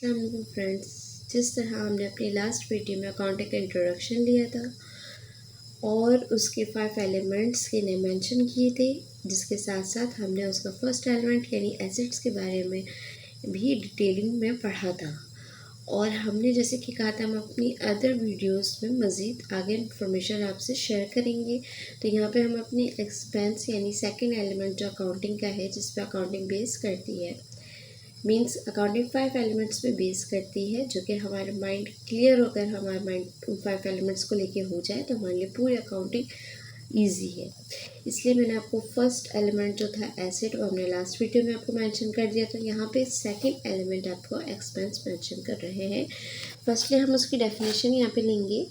अस्सलाम फ्रेंड्स, जिस तरह हमने अपनी लास्ट वीडियो में अकाउंटिंग का इंट्रोडक्शन लिया था और उसके 5 एलिमेंट्स के ने मेंशन किए थे, जिसके साथ साथ हमने उसका फर्स्ट एलिमेंट यानी एसेट्स के बारे में भी डिटेलिंग में पढ़ा था। और हमने जैसे कि कहा था हम अपनी अदर वीडियोस में मज़ीद आगे इन्फॉर्मेशन आपसे शेयर करेंगे। तो यहाँ पे हम अपनी एक्सपेंस यानी सेकंड एलिमेंट जो अकाउंटिंग का है, जिस पे अकाउंटिंग बेस करती है, मीन्स अकाउंटिंग 5 एलिमेंट्स पे बेस करती है, जो कि हमारे माइंड क्लियर होकर हमारा माइंड उन 5 एलिमेंट्स को लेके हो जाए तो हमारे लिए पूरी अकाउंटिंग ईजी है। इसलिए मैंने आपको फर्स्ट एलिमेंट जो था एसेट, वो हमने लास्ट वीडियो में आपको मेंशन कर दिया था। यहाँ पे सेकंड एलिमेंट आपको एक्सपेंस मेंशन कर रहे हैं। फर्स्टली हम उसकी डेफिनेशन यहाँ पे लेंगे।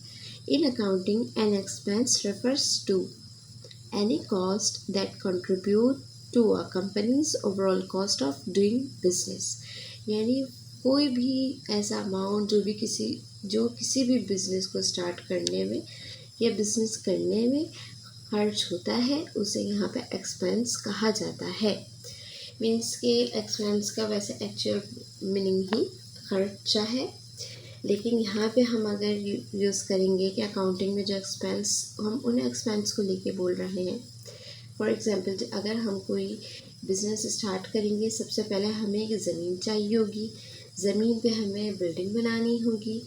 In accounting an expense refers to any cost that contribute to a company's overall cost of doing business। यानी कोई भी ऐसा अमाउंट जो किसी भी बिज़नेस को स्टार्ट करने में या बिज़नेस करने में खर्च होता है, उसे यहाँ पे एक्सपेंस कहा जाता है। मीन्स के एक्सपेंस का वैसे एक्चुअल मीनिंग ही खर्चा है, लेकिन यहाँ पे हम अगर यूज़ करेंगे कि अकाउंटिंग में जो एक्सपेंस, हम उन एक्सपेंस को लेके बोल रहे हैं। फॉर एग्ज़ाम्पल, अगर हम कोई बिज़नेस स्टार्ट करेंगे, सबसे पहले हमें एक ज़मीन चाहिए होगी। ज़मीन पे हमें बिल्डिंग बनानी होगी।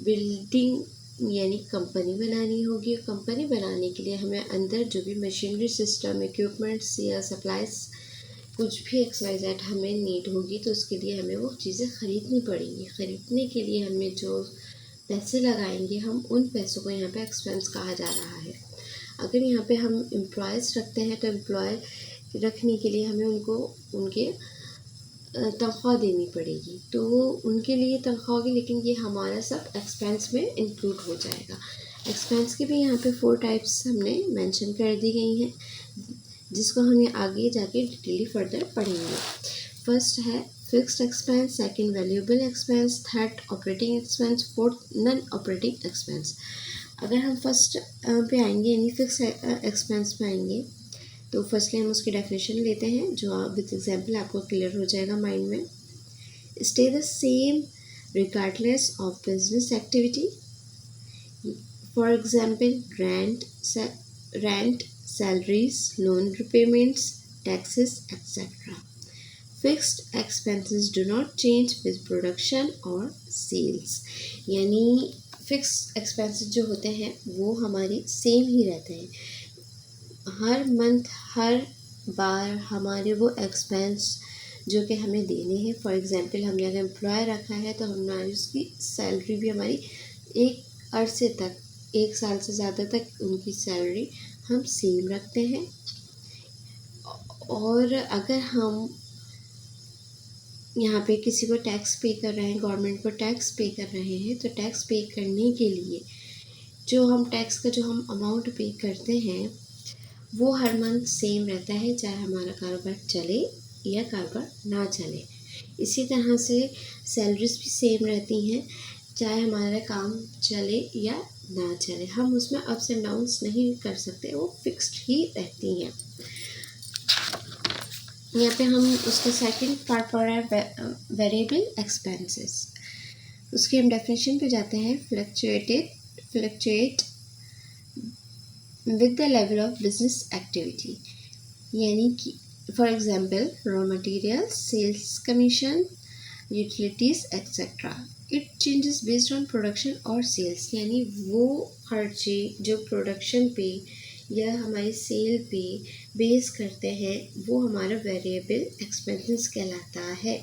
बिल्डिंग यानी कंपनी बनानी होगी। कंपनी बनाने के लिए हमें अंदर जो भी मशीनरी सिस्टम, इक्विपमेंट्स या सप्लाइज कुछ भी XYZ हमें नीड होगी, तो उसके लिए हमें वो चीज़ें ख़रीदनी पड़ेंगी। ख़रीदने के लिए हमें जो पैसे लगाएंगे, हम उन पैसों को यहाँ पे एक्सपेंस कहा जा रहा है। अगर यहाँ पे हम एम्प्लॉयज़ रखते हैं तो एम्प्लॉय रखने के लिए हमें उनको उनके तनख्वाह देनी पड़ेगी, तो उनके लिए तनख्वाह होगी, लेकिन ये हमारा सब एक्सपेंस में इंक्लूड हो जाएगा। एक्सपेंस के भी यहाँ पे 4 टाइप्स हमने मेंशन कर दी गई हैं, जिसको हम आगे जाके डिटेली फर्दर पढ़ेंगे। फर्स्ट है fixed expense, second valuable expense, third operating expense, fourth non operating expense. अगर हम फर्स्ट पे आएंगे यानी फिक्स एक्सपेंस पे आएंगे, तो फर्स्टली हम उसकी डेफिनेशन लेते हैं, जो विद एग्जांपल आपको क्लियर हो जाएगा माइंड में। Stay the same regardless of business activity. For example rent, salaries, loan repayments, taxes etcetera. Fixed expenses do not change with production और सेल्स। यानी फिक्स एक्सपेंसेस जो होते हैं वो हमारे सेम ही रहते हैं। हर मंथ, हर बार हमारे वो एक्सपेंस जो कि हमें देने हैं, फॉर एग्जांपल हमने अगर एम्प्लॉय रखा है तो हमारी उसकी सैलरी भी हमारी एक अरसे तक, 1 साल से ज़्यादा तक उनकी सैलरी हम सेम रखते हैं। और अगर हम यहाँ पे किसी को टैक्स पे कर रहे हैं, गवर्नमेंट को टैक्स पे कर रहे हैं, तो टैक्स पे करने के लिए जो हम टैक्स का जो हम अमाउंट पे करते हैं वो हर मंथ सेम रहता है, चाहे हमारा कारोबार चले या कारोबार ना चले। इसी तरह से सैलरीज भी सेम रहती हैं, चाहे हमारा काम चले या ना चले। हम उसमें अप्स एंड डाउन्स नहीं कर सकते, वो फिक्स्ड ही रहती हैं। यहाँ पे हम उसका सेकंड पार्ट पढ़ रहे हैं, वेरिएबल एक्सपेंसेस। उसकी हम डेफिनेशन पे जाते हैं। Fluctuate with the level of business activity. यानी कि for example raw materials, sales commission, utilities etcetera. It changes based on production और सेल्स। यानी वो खर्चे जो प्रोडक्शन पे या हमारी सेल पे बेस करते हैं, वो हमारा वेरिएबल एक्सपेंसेस कहलाता है।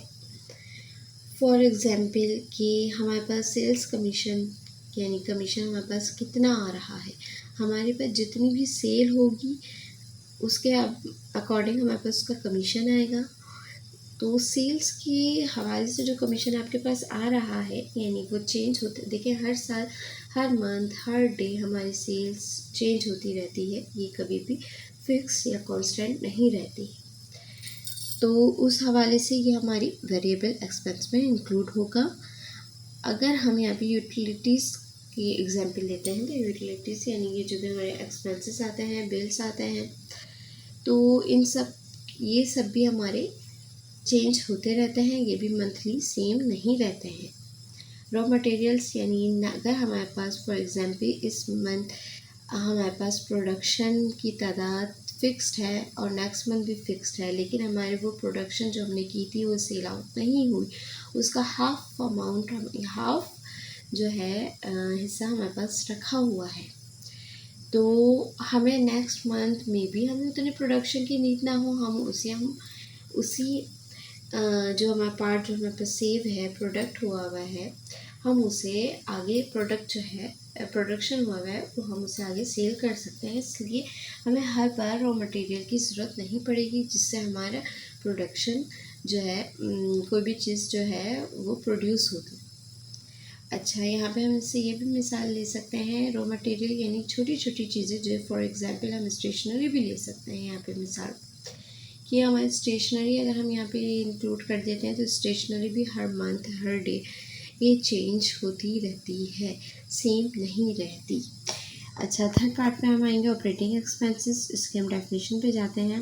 फॉर एग्जांपल कि हमारे पास सेल्स कमीशन यानी कमीशन हमारे पास कितना आ रहा है, हमारे पास जितनी भी सेल होगी उसके अकॉर्डिंग हमारे पास उसका कमीशन आएगा। तो सेल्स के हवाले से जो कमीशन आपके पास आ रहा है, यानी वो चेंज होते, देखिए हर साल, हर मंथ, हर डे हमारी सेल्स चेंज होती रहती है, ये कभी भी फिक्स या कांस्टेंट नहीं रहती। तो उस हवाले से ये हमारी वेरिएबल एक्सपेंस में इंक्लूड होगा। अगर हम यहाँ पे यूटिलिटीज़ की एग्जांपल लेते हैं, तो यूटिलिटीज़ यानी ये जो भी हमारे एक्सपेंसेस आते हैं, बिल्स आते हैं, तो ये सब भी हमारे चेंज होते रहते हैं, ये भी मंथली सेम नहीं रहते हैं। रॉ मटेरियल्स यानी अगर हमारे पास फॉर एग्ज़ाम्पल इस मंथ हमारे पास प्रोडक्शन की तादाद फ़िक्स्ड है और नेक्स्ट मंथ भी फ़िक्स्ड है, लेकिन हमारे वो प्रोडक्शन जो हमने की थी वो सेल आउट नहीं हुई, उसका हाफ अमाउंट हाफ जो है हिस्सा हमारे पास रखा हुआ है, तो हमें नेक्स्ट मंथ में भी हमें उतनी प्रोडक्शन की नीड ना हो, हम उसी जो हमारा पार्ट जो हमारे पास सेव है, प्रोडक्ट हुआ हुआ है, हम उसे आगे प्रोडक्ट जो है प्रोडक्शन हुआ हुआ है वो हम उसे आगे सेल कर सकते हैं। इसलिए हमें हर बार रॉ मटेरियल की ज़रूरत नहीं पड़ेगी, जिससे हमारा प्रोडक्शन जो है कोई भी चीज़ जो है वो प्रोड्यूस होगी। अच्छा, यहाँ पे हम इससे ये भी मिसाल ले सकते हैं, रॉ मटेरियल यानी छोटी छोटी चीज़ें जो फॉर एग्ज़ाम्पल हम स्टेशनरी भी ले सकते हैं यहाँ पे मिसाल, कि हमारी स्टेशनरी अगर हम यहाँ पे इंक्लूड कर देते हैं तो स्टेशनरी भी हर मंथ हर डे ये चेंज होती रहती है, सेम नहीं रहती। अच्छा, थर्ड पार्ट में हम आएंगे ऑपरेटिंग एक्सपेंसेस। इसके हम डेफिनेशन पे जाते हैं।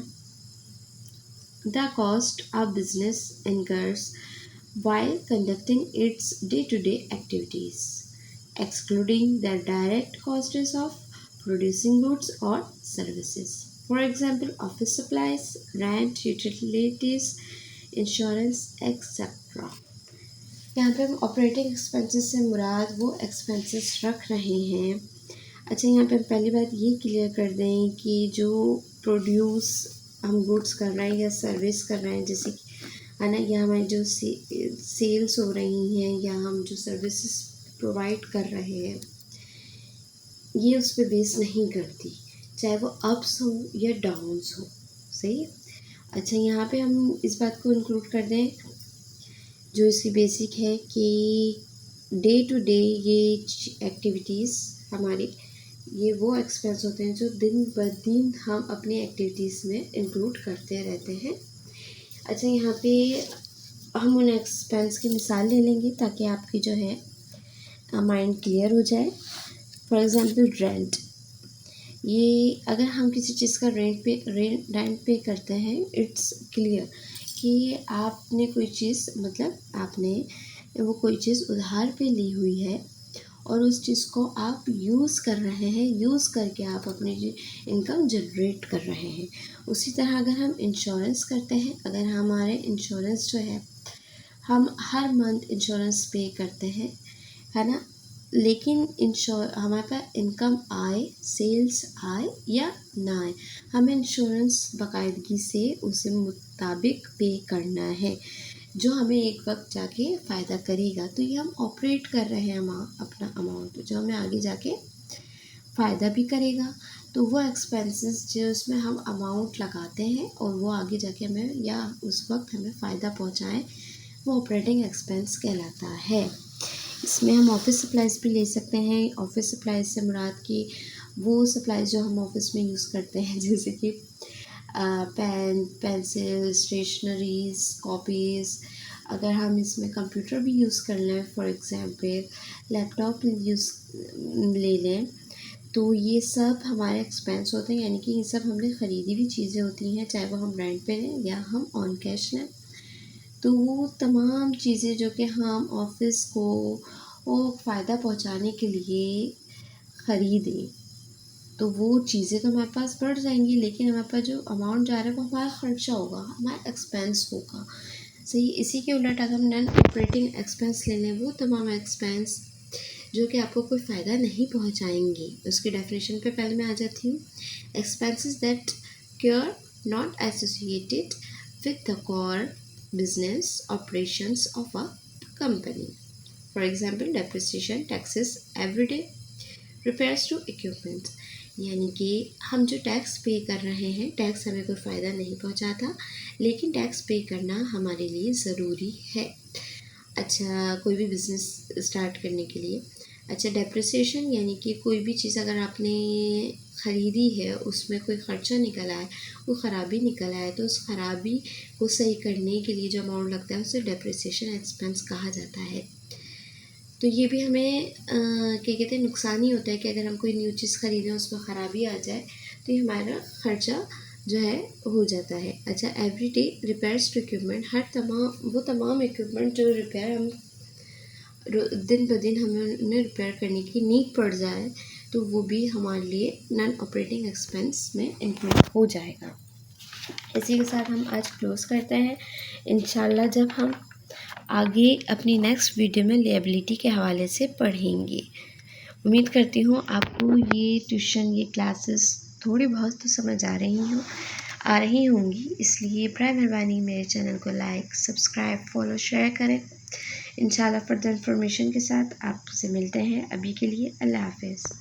The cost of business incurs while conducting its day-to-day activities, excluding the direct costs of producing goods or services. For example, office supplies, rent, utilities, insurance, etc. यहाँ पे हम ऑपरेटिंग एक्सपेंसेस से मुराद वो एक्सपेंसेस रख रहे हैं। अच्छा, यहाँ पे हम पहली बात ये क्लियर कर दें कि जो प्रोड्यूस हम गुड्स कर रहे हैं या सर्विस कर रहे हैं, जैसे कि है ना, या हमारी जो सेल्स हो रही हैं या हम जो सर्विसेज प्रोवाइड कर रहे हैं, ये उस पर बेस नहीं करती, चाहे वो अप्स हो या डाउन्स हो। सही है। अच्छा, यहाँ पे हम इस बात को इंक्लूड कर दें जो इसकी बेसिक है कि डे टू डे ये एक्टिविटीज़ हमारी, ये वो एक्सपेंस होते हैं जो दिन ब दिन हम अपनी एक्टिविटीज़ में इंक्लूड करते रहते हैं। अच्छा, यहाँ पे हम उन एक्सपेंस की मिसाल ले लेंगे ताकि आपकी जो है माइंड क्लियर हो जाए। फॉर एग्ज़ाम्पल रेंट, ये अगर हम किसी चीज़ का रेंट पे करते हैं, इट्स क्लियर कि आपने कोई चीज़ मतलब आपने वो कोई चीज़ उधार पे ली हुई है और उस चीज़ को आप यूज़ कर रहे हैं, यूज़ करके आप अपनी इनकम जनरेट कर रहे हैं। उसी तरह अगर हम इंश्योरेंस करते हैं, अगर हमारे इंश्योरेंस जो है हम हर मंथ इंश्योरेंस पे करते हैं, है ना, लेकिन हमारे पास इनकम आए, सेल्स आए या ना आए, हमें इंश्योरेंस बाकायदगी से उसे मुताबिक पे करना है, जो हमें एक वक्त जाके फ़ायदा करेगा। तो ये हम ऑपरेट कर रहे हैं अपना अमाउंट जो हमें आगे जाके फ़ायदा भी करेगा। तो वो एक्सपेंसेस जो उसमें हम अमाउंट लगाते हैं और वो आगे जाके हमें या उस वक्त हमें फ़ायदा पहुंचाए, वो ऑपरेटिंग एक्सपेंस कहलाता है। इसमें हम ऑफ़िस सप्लाइज़ भी ले सकते हैं। ऑफ़िस सप्लाइज़ से मुराद की वो सप्लाइज़ जो हम ऑफ़िस में यूज़ करते हैं, जैसे कि पेन, पेंसिल, स्टेशनरीज़, कॉपीज़। अगर हम इसमें कंप्यूटर भी यूज़ कर लें, फॉर एग्ज़ाम्पल लैपटॉप ले लें, तो ये सब हमारे एक्सपेंस होते हैं, यानी कि ये सब हमने ख़रीदी हुई चीज़ें होती हैं, चाहे वो हम रेंट पे लें या हम ऑन कैश लें। तो वो तमाम चीज़ें जो कि हम ऑफ़िस को वो फ़ायदा पहुंचाने के लिए ख़रीदें, तो वो चीज़ें तो हमारे पास बढ़ जाएंगी, लेकिन हमारे पास जो अमाउंट जा रहा है वो हमारा ख़र्चा होगा, हमारा एक्सपेंस होगा। सही, इसी के उलट अगर हम नॉन ऑपरेटिंग एक्सपेंस ले लें, वो तमाम एक्सपेंस जो कि आपको कोई फ़ायदा नहीं पहुंचाएंगे। उसकी डेफिनेशन पे पहले मैं आ जाती हूँ। Expenses that cure not associated with the core business operations of a company. For example, depreciation, taxes, everyday repairs to equipment. यानी कि हम जो टैक्स पे कर रहे हैं, टैक्स हमें कोई फ़ायदा नहीं पहुंचाता, लेकिन टैक्स पे करना हमारे लिए ज़रूरी है। अच्छा, कोई भी बिज़नेस स्टार्ट करने के लिए। अच्छा, डेप्रिसिएशन यानी कि कोई भी चीज़ अगर आपने ख़रीदी है, उसमें कोई ख़र्चा निकल आए, वो ख़राबी निकल आए, तो उस ख़राबी को सही करने के लिए जो अमाउंट लगता है उसे डेप्रिसिएशन एक्सपेंस कहा जाता है। तो ये भी हमें क्या कहते हैं, नुकसान ही होता है कि अगर हम कोई न्यू चीज़ ख़रीदें उसमें ख़राबी आ जाए तो ये हमारा ख़र्चा जो है हो जाता है। अच्छा, एवरीडे रिपेयर्स टू इक्विपमेंट, वो तमाम इक्विपमेंट जो रिपेयर हम दिन ब दिन हमें उन्हें रिपेयर करने की नीड पड़ जाए तो वो भी हमारे लिए नॉन ऑपरेटिंग एक्सपेंस में इंक्लूड हो जाएगा। इसी के साथ हम आज क्लोज करते हैं। इंशाल्लाह जब हम आगे अपनी नेक्स्ट वीडियो में लायबिलिटी के हवाले से पढ़ेंगे। उम्मीद करती हूँ आपको ये ट्यूशन, ये क्लासेस थोड़ी बहुत तो समझ आ रही होंगी। इसलिए बर मेहरबानी मेरे चैनल को लाइक, सब्सक्राइब, फॉलो, शेयर करें। इंशाल्लाह फर्दर इन्फॉर्मेशन के साथ आपसे मिलते हैं। अभी के लिए अल्लाह हाफ़िज़।